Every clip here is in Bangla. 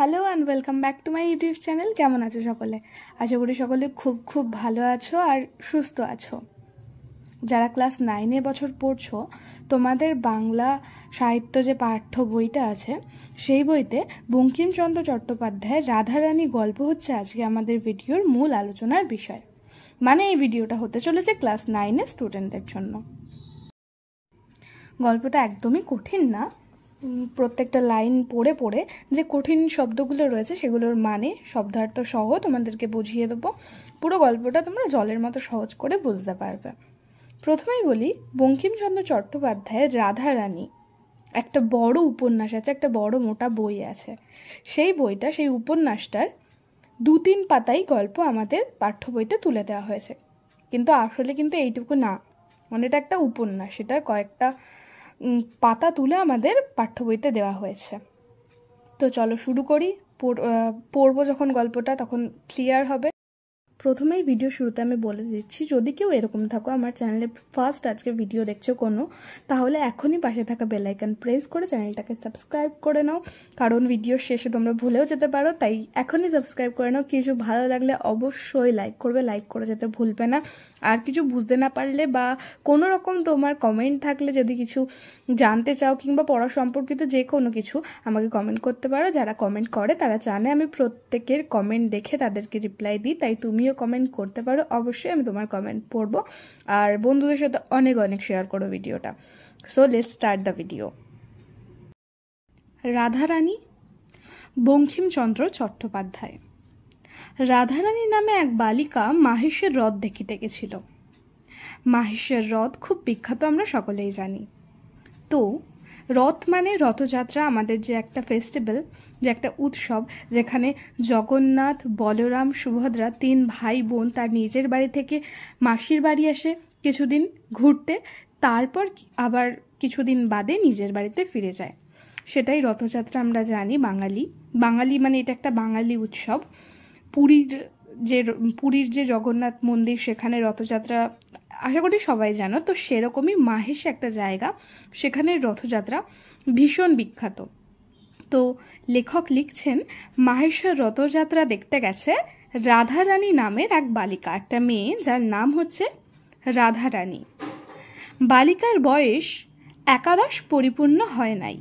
Hello and welcome back to my YouTube channel. কেমন আছো সকলে? আশা করি সকলে খুব খুব ভালো আছো আর সুস্থ আছো। যারা ক্লাস 9 বছর পড়ছো, তোমাদের বাংলা সাহিত্য যে পাঠ্য বইটা আছে সেই বইতে বঙ্কিমচন্দ্র চট্টোপাধ্যায়ের রাধারানী গল্প হচ্ছে আজকে আমাদের ভিডিওর মূল আলোচনার বিষয়। মানে এই ভিডিওটা হতে চলেছে ক্লাস 9 স্টুডেন্টদের জন্য। গল্পটা একদমই কঠিন না, প্রত্যেকটা লাইন পড়ে পড়ে যে কঠিন শব্দগুলো রয়েছে সেগুলোর মানে শব্দার্থ সহ তোমাদেরকে বুঝিয়ে দেবো। পুরো গল্পটা তোমরা জলের মতো সহজ করে বুঝতে পারবে। প্রথমেই বলি, বঙ্কিমচন্দ্র চট্টোপাধ্যায়ের রাধারানী একটা বড় উপন্যাস আছে, একটা বড় মোটা বই আছে। সেই বইটা, সেই উপন্যাসটার 2-3 পাতাই গল্প আমাদের পাঠ্য বইতে তুলে দেওয়া হয়েছে, কিন্তু আসলে কিন্তু এইটুকু না, মানে এটা একটা উপন্যাস, এটার কয়েকটা পাতা তুলে আমাদের পাঠ্য বইতে দেওয়া হয়েছে। তো চলো শুরু করি। পড়বো যখন গল্পটা তখন ক্লিয়ার হবে। প্রথমেই ভিডিও শুরুতে আমি বলে দিচ্ছি, যদি কেউ এরকম থাকো আমার চ্যানেলে ফার্স্ট আজকে ভিডিও দেখছো কোনো, তাহলে এখনই পাশে থাকা বেল আইকন প্রেস করে চ্যানেলটাকে সাবস্ক্রাইব করে নাও, কারণ ভিডিওর শেষে তোমরা ভুলেও যেতে পারো, তাই এখনই সাবস্ক্রাইব করে নাও। কিছু ভালো লাগলে অবশ্যই লাইক করবে, লাইক করে যেতে ভুলবে না। আর কিছু বুঝতে না পারলে বা কোনো রকম তোমার কমেন্ট থাকলে, যদি কিছু জানতে চাও কিংবা পড়া সম্পর্কিত যে কোনো কিছু, আমাকে কমেন্ট করতে পারো। যারা কমেন্ট করে তারা জানে আমি প্রত্যেকের কমেন্ট দেখে তাদেরকে রিপ্লাই দিই, তাই তুমিও কমেন্ট করতে পারো, অবশ্যই আমি তোমার কমেন্ট পড়বো। আর বন্ধুদের সাথে অনেক অনেক শেয়ার করো ভিডিওটা। So let's start the video. Radharani, Bankimchandra Chattopadhyay. Radharani নামে এক বালিকা মাহেশের হ্রদ দেখিতে গেছিল। মাহেশের হ্রদ খুব বিখ্যাত, আমরা সকলেই জানি। তো রথ মানে রথযাত্রা, আমাদের যে একটা ফেস্টিভ্যাল, যে একটা উৎসব, যেখানে জগন্নাথ, বলরাম, সুভদ্রা 3 ভাই বোন তার নিজের বাড়ি থেকে মাসির বাড়ি আসে কিছুদিন ঘুরতে, তারপর আবার কিছুদিন বাদে নিজের বাড়িতে ফিরে যায়। সেটাই রথযাত্রা, আমরা জানি বাঙালি মানে এটা একটা বাঙালি উৎসব। পুরীর যে জগন্নাথ মন্দির, সেখানে রথযাত্রা আশা করি সবাই জানো। তো সেরকমই মাহেশ একটা জায়গা, সেখানে রথযাত্রা ভীষণ বিখ্যাত। তো লেখক লিখছেন, মাহেশের রথযাত্রা দেখতে গেছে রাধারানী নামের এক বালিকা, একটা মেয়ে যার নাম হচ্ছে রাধারানী। বালিকার বয়স 11 পরিপূর্ণ হয় নাই।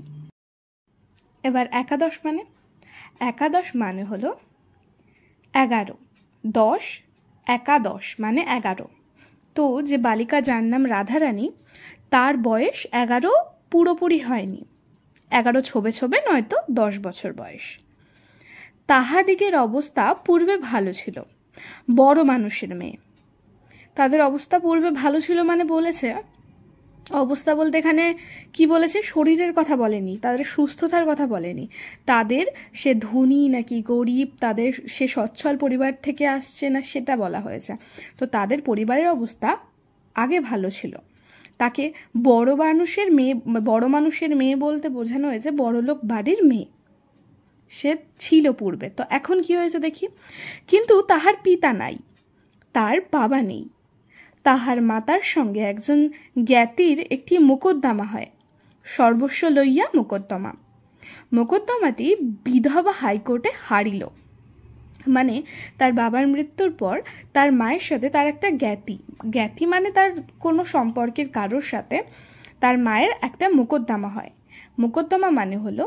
এবার একাদশ মানে হলো 11, 10 একাদশ মানে 11। তো যে বালিকা যার নাম রাধারানী, তার বয়স 11 পুরোপুরি হয়নি, 11 ছোবে ছোবে, নয়তো 10 বছর বয়স। তাহাদিগের অবস্থা পূর্বে ভালো ছিল, বড় মানুষের মেয়ে। তাদের অবস্থা পূর্বে ভালো ছিল মানে বলেছে, অবস্থা বলতে এখানে কি বলেছে, শরীরের কথা বলেনি, তাদের সুস্থতার কথা বলেনি, তাদের সে ধনী নাকি গরিব, তাদের সে সচ্ছল পরিবার থেকে আসছে না সেটা বলা হয়েছে। তো তাদের পরিবারের অবস্থা আগে ভালো ছিল। তাকে বড় মানুষের মেয়ে বলতে বোঝানো হয়েছে বড়লোক বাড়ির মেয়ে সে ছিল পূর্বে। তো এখন কি হয়েছে দেখি, কিন্তু তাহার পিতা নাই, তার বাবা নেই। তাহার মাতার সঙ্গে একজন জ্ঞাতির একটি মোকদ্দমা হয়, সর্বস্ব লইয়া মোকদ্দমাটি বিধবা হাইকোর্টে হারিল। মানে তার বাবার মৃত্যুর পর তার মায়ের সাথে তার একটা জ্ঞাতি মানে তার কোনো সম্পর্কের কারোর সাথে তার মায়ের একটা মোকদ্দমা হয়। মোকদ্দমা মানে হলো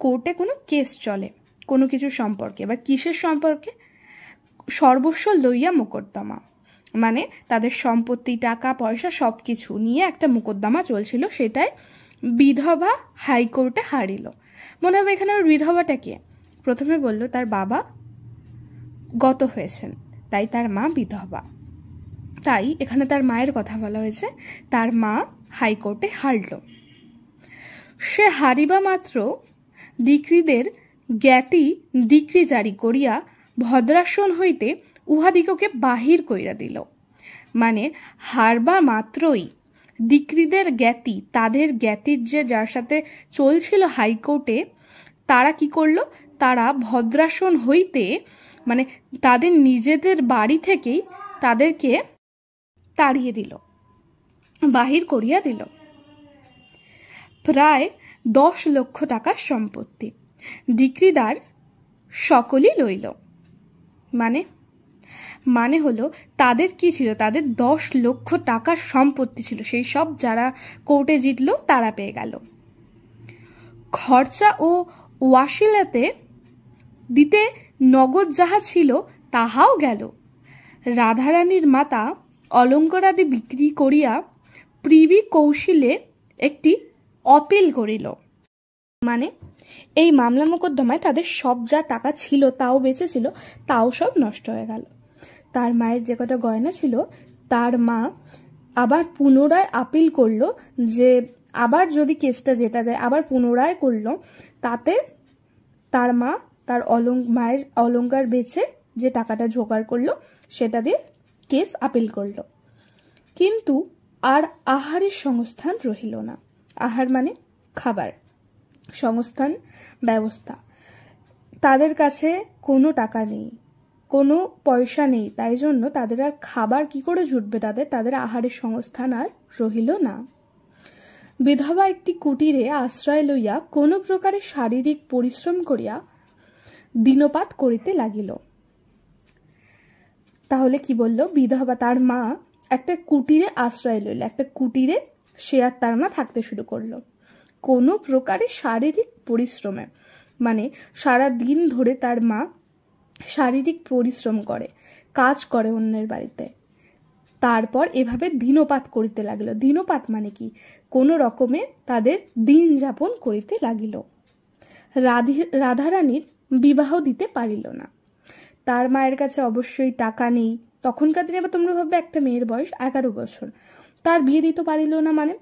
কোর্টে কোনো কেস চলে কোনো কিছু সম্পর্কে। এবার কিসের সম্পর্কে? সর্বস্ব লইয়া মোকদ্দমা মানে তাদের সম্পত্তি, টাকা পয়সা সব কিছু নিয়ে একটা মোকদ্দমা চলছিল, সেটাই বিধবা হাইকোর্টে হারিল। মনে হবে এখানে ওর বিধবাটা কে? প্রথমে বললো তার বাবা গত হয়েছেন, তাই তার মা বিধবা। তাই এখানে তার মায়ের কথা বলা হয়েছে, তার মা হাইকোর্টে হারল। সে হারিবা মাত্র ডিক্রিদের জ্ঞাতি ডিক্রি জারি করিয়া ভদ্রাসন হইতে উহাদিগকে বাহির কইরা দিল। মানে হারবা মাত্রই ডিক্রিদের জ্ঞাতি, তাদের জ্ঞাতির যে যার সাথে চলছিল হাইকোর্টে, তারা কি করলো, তারা ভদ্রাসন হইতে মানে তাদের নিজেদের বাড়ি থেকেই তাদেরকে তাড়িয়ে দিল, বাহির করিয়া দিল। প্রায় 10 লক্ষ টাকার সম্পত্তি। ডিক্রিদার সকলই লইল। মানে মানে হলো তাদের কি ছিল, তাদের 10 লক্ষ টাকার সম্পত্তি ছিল, সেই সব যারা কোর্টে জিতলো তারা পেয়ে গেল। খরচা ও ওয়াসিলাতে দিতে নগদ যাহা ছিল তাহাও গেল। রাধারানীর মাতা অলঙ্কারাদি বিক্রি করিয়া প্রিবি কৌশলে একটি অপিল করিল। মানে এই মামলা মোকদ্দমায় তাদের সব যা টাকা ছিল তাও বেঁচেছিল, তাও সব নষ্ট হয়ে গেল। তার মায়ের যে কটা গয়না ছিল তার মা আবার পুনরায় আপিল করলো যে আবার যদি কেসটা জেতা যায়, আবার পুনরায় করলো, তাতে তার মা তার মায়ের অলঙ্কার বেচে যে টাকাটা জোগাড় করলো সেটা দিয়ে কেস আপিল করলো। কিন্তু আর আহারের সংস্থান রহিল না। আহার মানে খাবার, সংস্থান ব্যবস্থা। তাদের কাছে কোনো টাকা নেই, কোনো পয়সা নেই, তাই জন্য তাদের আর খাবার কি করে জুটবে, তাদের আহারের সংস্থান আর রহিল না। বিধবা একটি কুটিরে আশ্রয় লইয়া কোনো প্রকারে শারীরিক পরিশ্রম করিয়া দিনপাত করিতে লাগিল। তাহলে কি বলল, বিধবা তার মা একটা কুটিরে আশ্রয় লইল, একটা কুটিরে সে আর তার মা থাকতে শুরু করলো কোনো প্রকারে শারীরিক পরিশ্রমে। মানে সারা দিন ধরে তার মা শারীরিক পরিশ্রম করে, কাজ করে অন্যের বাড়িতে, তারপর এভাবে দিনপাত করিতে লাগিল। দিনপাত মানে কি, কোনো রকমে তাদের দিন যাপন করিতে লাগিল। রাধারানীর বিবাহ দিতে পারিল না। তার মায়ের কাছে অবশ্যই টাকা নেই। তখনকার দিনে তোমরা ভাববে একটা মেয়ের বয়স 11 বছর, তার বিয়ে দিতে পারিল না। মানে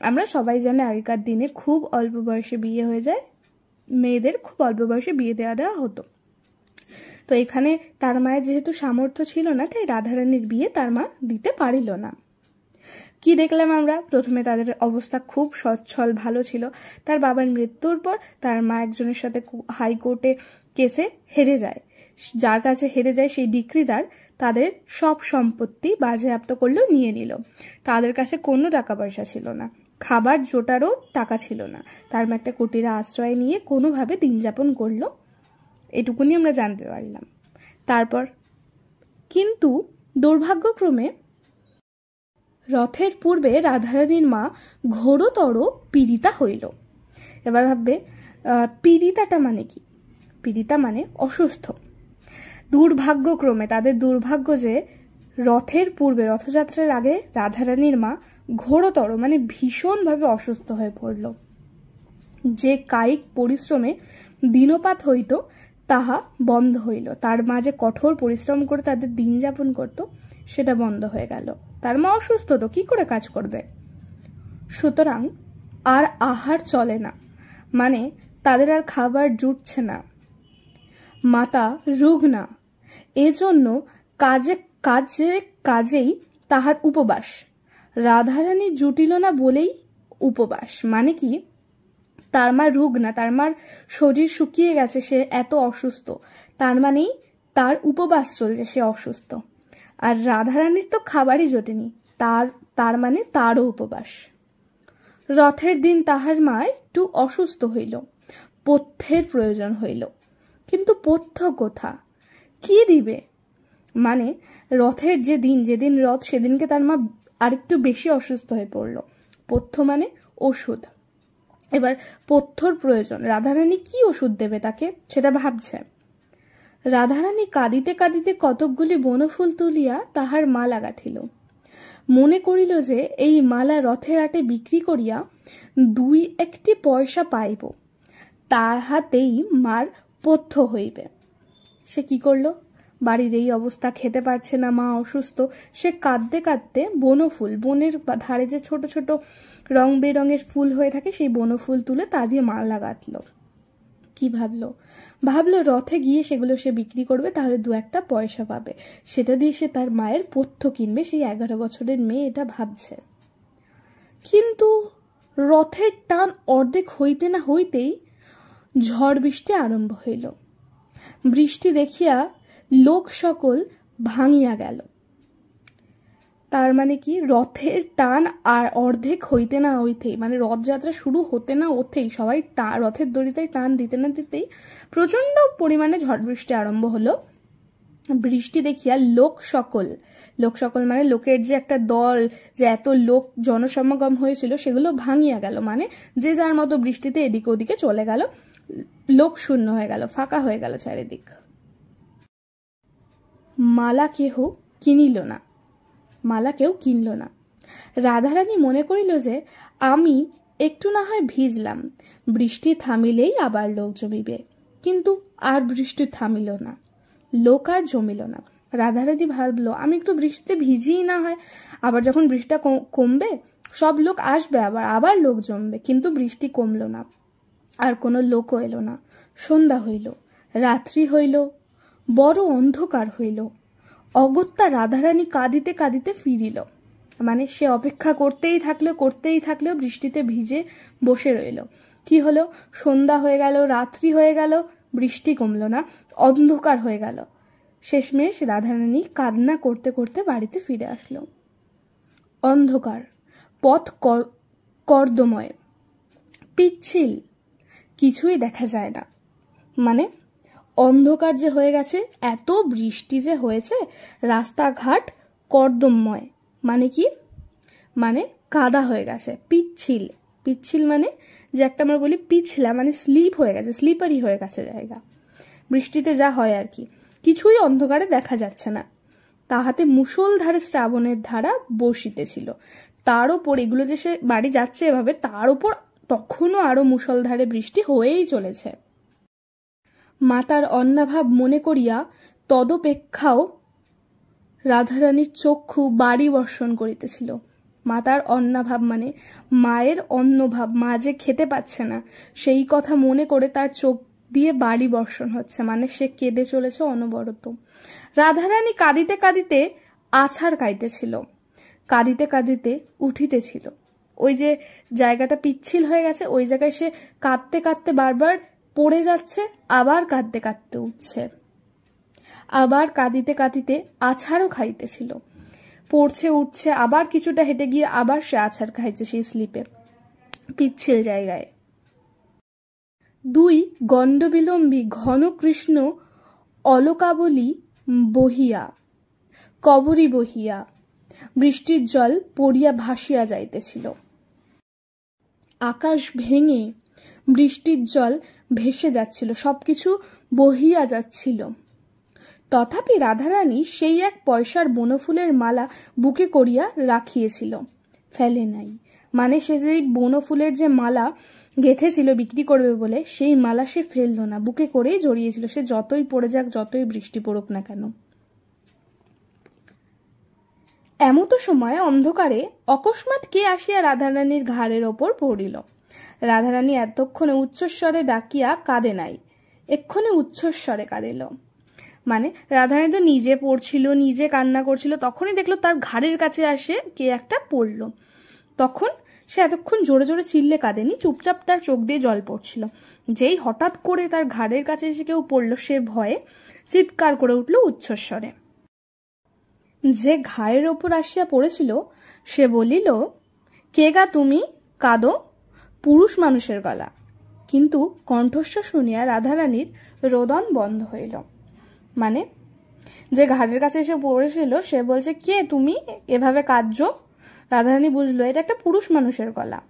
আমরা সবাই জানি আগেকার দিনে খুব অল্প বয়সে বিয়ে হয়ে যায়, মেয়েদের খুব অল্প বয়সে বিয়ে দেওয়া হতো। তো এখানে তার মায়ের যেহেতু সামর্থ্য ছিল না, তাই রাধারানীর বিয়ে তার মা দিতে পারিল না। কি দেখলাম আমরা, প্রথমে তাদের অবস্থা খুব সচ্ছল ভালো ছিল। তার বাবার মৃত্যুর পর তার মা একজনের সাথে হাইকোর্টে কেসে হেরে যায়, যার কাছে হেরে যায় সেই ডিক্রিদার তাদের সব সম্পত্তি বাজেয়াপ্ত করলো, নিয়ে নিল। তাদের কাছে কোনো টাকা পয়সা ছিল না, খাবার জোটারও টাকা ছিল না। তার মা একটা কুটিরে আশ্রয় নিয়ে কোনোভাবে দিন যাপন করলো, এটুকুনি আমরা জানতে পারলাম। তারপর কিন্তু দুর্ভাগ্যক্রমে রথের পূর্বে রাধারানীর মা ঘোরতর পীড়িতা হইল। এবার ভাববে পীড়িতাটা মানে কি, পীড়িতা মানে অসুস্থ। দুর্ভাগ্যক্রমে, তাদের দুর্ভাগ্য যে রথের পূর্বে, রথযাত্রার আগে রাধারানীর মা ঘোরতর মানে ভীষণভাবে অসুস্থ হয়ে পড়ল। যে কায়িক পরিশ্রমে দিনপাত হইত তাহা বন্ধ হইল। তার মা যে কঠোর পরিশ্রম করে তাদের দিন যাপন করত সেটা বন্ধ হয়ে গেল। তার মা অসুস্থ, তো কি করে কাজ করবে? সুতরাং আর আহার চলে না, মানে তাদের আর খাবার জুটছে না। মাতা রুগ্না, এজন্য কাজে কাজে কাজেই তাহার উপবাস। রাধারানী জুটিল না বলেই উপবাস। মানে কি, তার মা রুগ্না, তার মার শরীর শুকিয়ে গেছে, সে এত অসুস্থ, তার মানেই তার উপবাস চলছে, সে অসুস্থ। আর রাধারানীর তো খাবারই জোটেনি, তার মানে তারও উপবাস। রথের দিন তাহার মা একটু অসুস্থ হইল, পথ্যের প্রয়োজন হইল। কিন্তু পথ্য কোথা, কি দিবে? মানে রথের যেদিন রথ, সেদিনকে তার মা আরেকটু বেশি অসুস্থ হয়ে পড়ল। পথ্য মানে ওষুধ। এবার পথ্যর প্রয়োজন, রাধারানী কি ওষুধ দেবে তাকে সেটা ভাবছে। রাধারানী কাঁদিতে কাঁদিতে কতকগুলি বনফুল তুলিয়া তাহার মালা গাঁথিল। মনে করিল যে এই মালা রথের হাটে বিক্রি করিয়া 2-1 পয়সা পাইব, তাহাতেই মার পথ্য হইবে। সে কি করলো, বাড়ির এই অবস্থা, খেতে পারছে না, মা অসুস্থ, সে কাঁদতে কাঁদতে বনফুল, বনের ধারে যে ছোট ছোট রং বেরঙের ফুল হয়ে থাকে সেই বনফুল তুলে তা দিয়ে মালা গাঁথলো। কি ভাবলো রথে গিয়ে সেগুলো সে বিক্রি করবে, তাহলে 2-1 পয়সা পাবে, সেটা দিয়ে সে তার মায়ের পথ্য কিনবে। সেই 11 বছরের মেয়ে এটা ভাবছে। কিন্তু রথের টান অর্ধেক হইতে না হইতেই ঝড় বৃষ্টি আরম্ভ হইল। বৃষ্টি দেখিয়া লোক সকল ভাঙিয়া গেল। তার মানে কি, রথের টান আর অর্ধেক হইতে না হইতেই, মানে রথযাত্রা শুরু হতে না হতেই সবাই রথের দড়িতে টান দিতে না দিতেই প্রচণ্ড পরিমাণে ঝড় বৃষ্টি আরম্ভ হলো। বৃষ্টি দেখিয়া লোক সকল মানে লোকের যে একটা দল, যে এত লোক জনসমাগম হয়েছিল সেগুলো ভাঙিয়া গেল, মানে যে যার মতো বৃষ্টিতে এদিকে ওদিকে চলে গেল, লোক শূন্য হয়ে গেল, ফাঁকা হয়ে গেল চারিদিক। মালা কেহ কিনিল না, মালা কেউ কিনল না। রাধারানী মনে করিল যে আমি একটু না হয় ভিজলাম, বৃষ্টি থামিলেই আবার লোক জমিবে, কিন্তু আর বৃষ্টি থামিল না, লোক আর জমিল না। রাধারানী ভাবলো আমি একটু বৃষ্টিতে ভিজিই না হয়, আবার যখন বৃষ্টিটা কমবে সব লোক আসবে, আবার লোক জমবে, কিন্তু বৃষ্টি কমলো না, আর কোনো লোকও এলো না। সন্ধ্যা হইল, রাত্রি হইল, বড় অন্ধকার হইল। অগত্যা রাধারানী কাঁদিতে কাঁদিতে ফিরিল, মানে সে অপেক্ষা করতেই থাকলেও বৃষ্টিতে ভিজে বসে রইল। কি হলো, সন্ধ্যা হয়ে গেল, রাত্রি হয়ে গেল, বৃষ্টি কমলো না, অন্ধকার হয়ে গেল। শেষমেশ রাধারানী কান্না করতে করতে বাড়িতে ফিরে আসলো। অন্ধকার, পথ কর্দময়, পিচ্ছিল, কিছুই দেখা যায় না, মানে অন্ধকার যে হয়ে গেছে, এত বৃষ্টি যে হয়েছে, রাস্তাঘাট কর্দমময়, মানে কি, মানে কাদা হয়ে গেছে। পিচ্ছিল, পিচ্ছিল মানে যে একটা আমরা বলি পিছলা, মানে স্লিপ হয়ে গেছে, স্লিপারি হয়ে গেছে জায়গা, বৃষ্টিতে যা হয় আর কি। কিছুই অন্ধকারে দেখা যাচ্ছে না। তাহাতে মুষলধারে শ্রাবণের ধারা বর্ষিতেছিল, তার ওপর এগুলো যে সে বাড়ি যাচ্ছে এভাবে, তার ওপর তখনও আরো মুষলধারে বৃষ্টি হয়েই চলেছে। মাতার অন্নাভাব মনে করিয়া তদপেক্ষাও রাধারানীর চক্ষু বাড়ি বর্ষণ করিতেছিল। মাতার অন্নাভাব মানে মায়ের অন্নভাব, মা যে খেতে পাচ্ছে না সেই কথা মনে করে তার চোখ দিয়ে বাড়ি বর্ষণ হচ্ছে, মানে সে কেঁদে চলেছে অনবরত। রাধারানী কাঁদিতে কাঁদিতে আছাড় খাইতেছিল, কাঁদিতে কাঁদিতে উঠিতেছিল। ওই যে জায়গাটা পিচ্ছিল হয়ে গেছে ওই জায়গায় সে কাঁদতে কাঁদতে বারবার পড়ে যাচ্ছে, আবার কাঁদতে কাঁদতে উঠছে, আবার কাঁদিতে কাঁদিতে আছাড়ও খাইতেছিল, পড়ছে উঠছে, আবার কিছুটা হেঁটে গিয়ে আবার সে আছাড় খাইছে সেই স্লিপে, পিচ্ছিল জায়গায়। দুই গণ্ডবিলম্বী ঘন কৃষ্ণ অলকাবলী বহিয়া, কবরী বহিয়া, বৃষ্টির জল পড়িয়া ভাসিয়া যাইতেছিল। আকাশ ভেঙে বৃষ্টির জল ভেসে যাচ্ছিল, সবকিছু বহিয়া যাচ্ছিল। তথাপি রাধারানী সেই এক পয়সার বনফুলের মালা বুকে করিয়া রাখিয়েছিল, ফেলে নাই, মানে সে যে বনফুলের যে মালা গেঁথেছিল বিক্রি করবে বলে, সেই মালা সে ফেললো না, বুকে করেই জড়িয়েছিল, সে যতই পড়ে যাক, যতই বৃষ্টি পড়ুক না কেন। এমতো সময় অন্ধকারে অকস্মাৎ কে আসিয়া রাধারানীর ঘাড়ের ওপর পড়িল। রাধারানী এতক্ষণে উচ্চস্বরে ডাকিয়া কাঁদে নাই, এক্ষণে উচ্চস্বরে কাঁদিল, মানে রাধারানী তো নিজে পড়ছিল, নিজে কান্না করছিল, তখনই দেখলো তার ঘাড়ের কাছে আসে কে একটা পড়লো। তখন সে এতক্ষণ জোরে জোরে চিল্লে কাঁদেনি, চুপচাপ তার চোখ দিয়ে জল পড়ছিল। যেই হঠাৎ করে তার ঘাড়ের কাছে এসে কেউ পড়লো, সে ভয়ে চিৎকার করে উঠল উচ্চস্বরে। যে ঘাড়ের ওপর আসিয়া পড়েছিল সে বলিল, কে গা তুমি, কাঁদো? পুরুষ মানুষের গলা। কিন্তু কণ্ঠস্বর শুনিয়া রাধারানীর রোদন বন্ধ হইল, মানে যে ঘাড়ের কাছে এসে পড়েছিল সে বলছে, কে তুমি, এভাবে কাঁদছো? রাধারানী বুঝলো এটা একটা পুরুষ মানুষের গলা।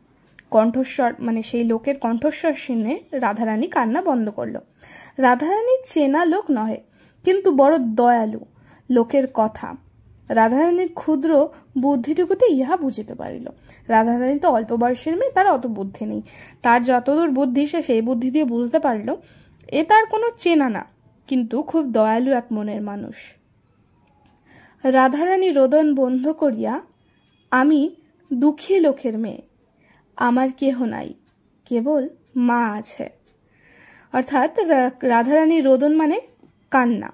কণ্ঠস্বর মানে সেই লোকের কণ্ঠস্বর শুনে রাধারানী কান্না বন্ধ করলো। রাধারানী চেনা লোক নহে, কিন্তু বড় দয়ালু লোকের কথা রাধারানীর ক্ষুদ্র বুদ্ধিটুকুতে ইহা বুঝিতে পারিল। রাধারানী তো অল্প বয়সের মেয়ে, তার অত বুদ্ধি নেই, তার যতদূর বুদ্ধি সে সেই বুদ্ধি দিয়ে বুঝতে পারল এ তার কোনো চেনা না, কিন্তু খুব দয়ালু এক মনের মানুষ। রাধারানী রোদন বন্ধ করিয়া, আমি দুঃখী লোকের মেয়ে, আমার কেহ নাই, কেবল মা আছে। অর্থাৎ রাধারানী রোদন মানে কান্না,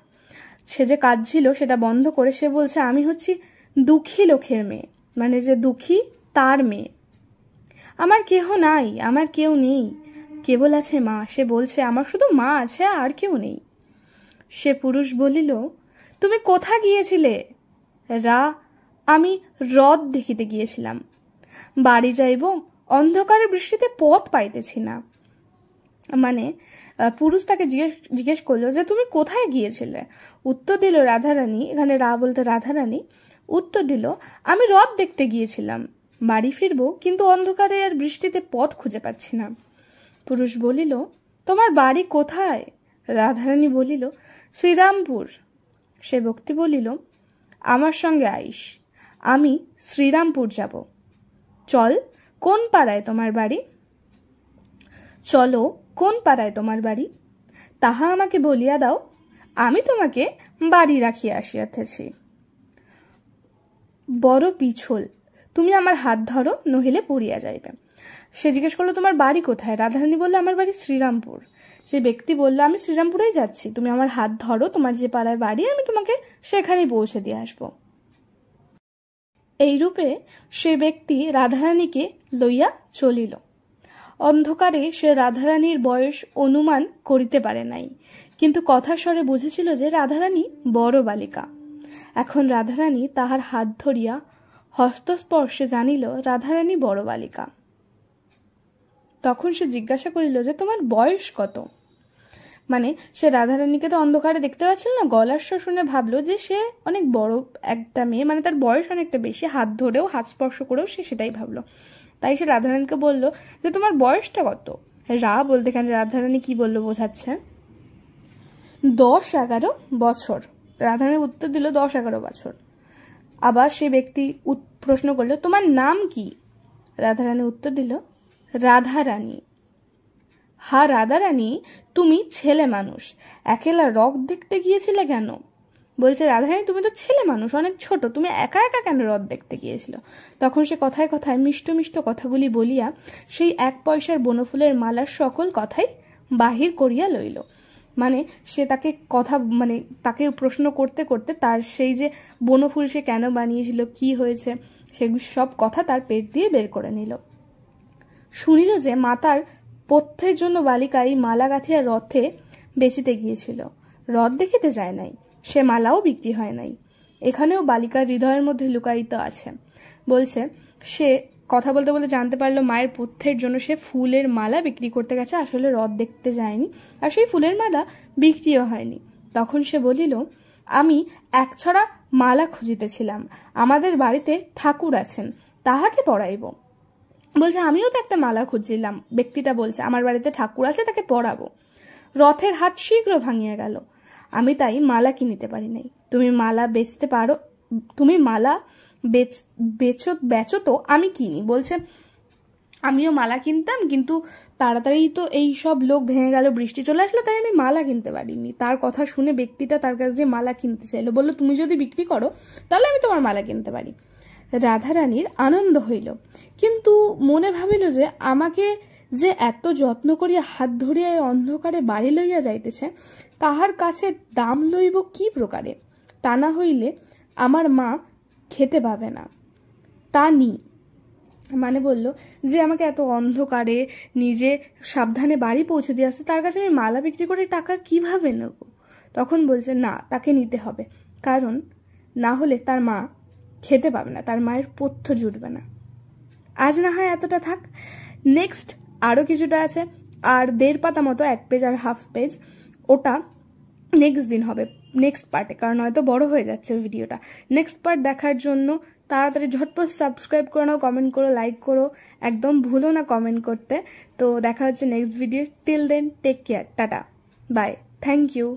সে যে কাঁদছিল সেটা বন্ধ করে সে বলছে আমি হচ্ছি দুঃখী লোকের মেয়ে, মানে যে দুঃখী তার মেয়ে, আমার কেহ নাই, আমার কেউ নেই, কেবল আছে মা। সে বলছে আমার শুধু মা আছে, আর কেউ নেই। সে পুরুষ বলিল, তুমি কোথা গিয়েছিলে? আমি হ্রদ দেখিতে গিয়েছিলাম, বাড়ি যাইব, অন্ধকারে বৃষ্টিতে পথ পাইতেছি না। মানে পুরুষ তাকে জিজ্ঞেস করলো যে তুমি কোথায় গিয়েছিলে? উত্তর দিল রাধারানী, এখানে রা বলতে রাধারানী, উত্তর দিল আমি হ্রদ দেখতে গিয়েছিলাম, বাড়ি ফিরবো কিন্তু অন্ধকারে আর বৃষ্টিতে পথ খুঁজে পাচ্ছি না। পুরুষ বলিল তোমার বাড়ি কোথায়? রাধারানী বলিল শ্রীরামপুর। সে ব্যক্তি বলিল আমার সঙ্গে আইস, আমি শ্রীরামপুর যাব। চল, কোন পাড়ায় তোমার বাড়ি? চলো, কোন পাড়ায় তোমার বাড়ি? তাহা আমাকে বলিয়া দাও, আমি তোমাকে বাড়ি রাখিয়া আসিয়াতেছি। বড় পিছল, তুমি আমার হাত ধরো, নহিলে পড়িয়া যাইবে। সে জিজ্ঞেস করলো তোমার বাড়ি কোথায়? রাধারানী বললো আমার বাড়ি শ্রীরামপুর। সেই ব্যক্তি বলল আমি শ্রীরামপুরেই যাচ্ছি, তুমি আমার হাত ধরো, তোমার যে পাড়ায় বাড়ি আমি তোমাকে সেখানেই পৌঁছে দিয়ে আসবো। এইরূপে সে ব্যক্তি রাধারানীকে লইয়া চলিল। অন্ধকারে সে রাধারানীর বয়স অনুমান করিতে পারে নাই, কিন্তু কথার স্বরে বুঝেছিল যে রাধারানী বড় বালিকা। এখন রাধারানী তাহার হাত ধরিয়া হস্তস্পর্শে জানিল রাধারানী বড় বালিকা। তখন সে জিজ্ঞাসা করিল যে তোমার বয়স কত? মানে সে রাধারানীকে তো অন্ধকারে দেখতে পাচ্ছিল না, গলার স্বর শুনে ভাবলো যে সে অনেক বড় একটা মেয়ে, মানে তার বয়স অনেকটা বেশি, হাত ধরেও হাত স্পর্শ করেও সে সেটাই ভাবলো। তাই সে রাধারানীকে বলল যে তোমার বয়সটা কত? রা বলতে এখানে রাধারানী কি বললো বোঝাচ্ছে 10-11 বছর। রাধারানী উত্তর দিল 10-11 বছর। আবার সে ব্যক্তি প্রশ্ন করলো তোমার নাম কি? রাধারানী উত্তর দিল রাধারানী। হা রাধারানী, তুমি ছেলে মানুষ, একেলা রথ দেখতে গিয়েছিলে কেন? বলছে রাধারানী তুমি তো ছেলে মানুষ, অনেক ছোট, তুমি একা একা কেন রথ দেখতে গিয়েছিল? তখন সে কথায় কথায় মিষ্ট মিষ্ট কথাগুলি বলিয়া সেই 1 পয়সার বনফুলের মালার সকল কথাই বাহির করিয়া লইল। মানে সে তাকে তাকে প্রশ্ন করতে করতে তার সেই যে বনফুল সে কেন বানিয়েছিল, কি হয়েছে, সেগুলো সব কথা তার পেট দিয়ে বের করে নিল। শুনিল যে মাতার পথ্যের জন্য বালিকা এই মালা গাঁথিয়া রথে বেচিতে গিয়েছিল, রথ দেখিতে যায় নাই, সে মালাও বিক্রি হয় নাই। এখানেও বালিকার হৃদয়ের মধ্যে লুকায়িত আছে। বলছে সে কথা বলতে বলতে জানতে পারলো মায়ের পথ্যের জন্য সে ফুলের মালা বিক্রি করতে গেছে, আসলে রথ দেখতে যায়নি, আর সেই ফুলের মালা বিক্রিও হয়নি। তখন সে বলিল আমি 1 ছড়া মালা খুঁজিতেছিলাম, আমাদের বাড়িতে ঠাকুর আছেন, তাহাকে পরাইব। বলছে আমিও তো একটা মালা খুঁজছিলাম, ব্যক্তিটা বলছে আমার বাড়িতে ঠাকুর আছে, তাকে পরাবো। রথের হাত শীঘ্র ভাঙিয়া গেল, আমি তাই মালা কিনিতে পারি নাই। তুমি মালা বেচতে পারো, তুমি মালা বেচো তো আমি কিনি। বলছে আমিও মালা কিনতাম, কিন্তু তাড়াতাড়ি তো এই সব লোক ভেঙে গেল, বৃষ্টি চলে আসলো, তাই আমি মালা কিনতে পারিনি। তার কথা শুনে ব্যক্তিটা তার কাছ দিয়ে মালা কিনতে চাইলো, বললো তুমি যদি বিক্রি করো তাহলে আমি তোমার মালা কিনতে পারি। রাধারানীর আনন্দ হইল, কিন্তু মনে ভাবিল যে আমাকে যে এত যত্ন করিয়া হাত ধরিয়া অন্ধকারে বাড়ি লইয়া যাইতেছে, তাহার কাছে দাম লইব কি প্রকারে? তা না হইলে আমার মা খেতে পাবে না। তা নি, মানে বলল যে আমাকে এত অন্ধকারে নিজে সাবধানে বাড়ি পৌঁছে দিয়ে আসছে, তার কাছে আমি মালা বিক্রি করে টাকা কিভাবে নেব? তখন বলছে না, তাকে নিতে হবে, কারণ না হলে তার মা খেতে পাবে না, তার মায়ের পথ্য জুটবে না। আজ না হয় এতটা থাক, নেক্সট আরও কিছুটা আছে, আর 1.5 পাতা মতো, 1 পেজ আর 1/2 পেজ, ওটা নেক্সট দিন হবে, নেক্সট পার্টে, কারণ হয়তো বড় হয়ে যাচ্ছে ভিডিওটা। নেক্সট পার্ট দেখার জন্য তাড়াতাড়ি ঝটপট সাবস্ক্রাইব করে নাও, কমেন্ট করো, লাইক করো, একদম ভুলো না কমেন্ট করতে। তো দেখা হচ্ছে next video, till then take care, tata, bye, thank you.